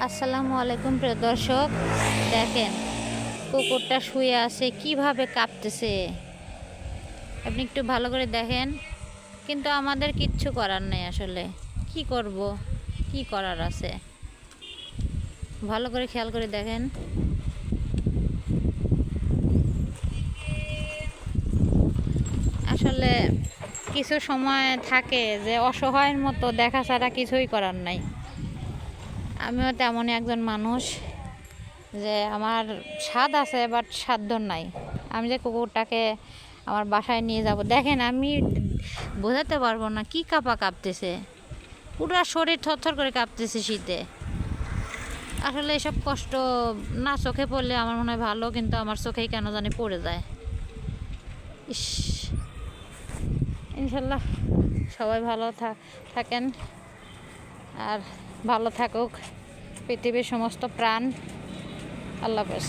আসসালামু আলাইকুম প্রিয় দর্শক, দেখেন কুকুরটা শুয়ে আছে কিভাবে কাঁপতেছে। আপনি একটু ভালো করে দেখেন, কিন্তু আমাদের কিচ্ছু করার নেই। আসলে কি করব, কি করার আছে, ভালো করে খেয়াল করে দেখেন। আসলে কিছু সময় থাকে যে অসহায়ের মতো দেখা ছাড়া কিছুই করার নাই। আমিও তেমনই একজন মানুষ, যে আমার স্বাদ আছে বাট সাধ্য নাই। আমি যে কুকুরটাকে আমার বাসায় নিয়ে যাব, দেখেন আমি বোঝাতে পারবো না কি কাঁপতেছে, পুরো শরীর থরথর করে কাঁপতেছে শীতে। আসলে এসব কষ্ট না চোখে পড়লে আমার মনে হয় ভালো, কিন্তু আমার চোখেই কেন জানি পড়ে যায়। ইস, ইনশাল্লাহ সবাই ভালো থাকেন, আর ভালো থাকুক পৃথিবীর সমস্ত প্রাণ। আল্লাহ হাফেজ।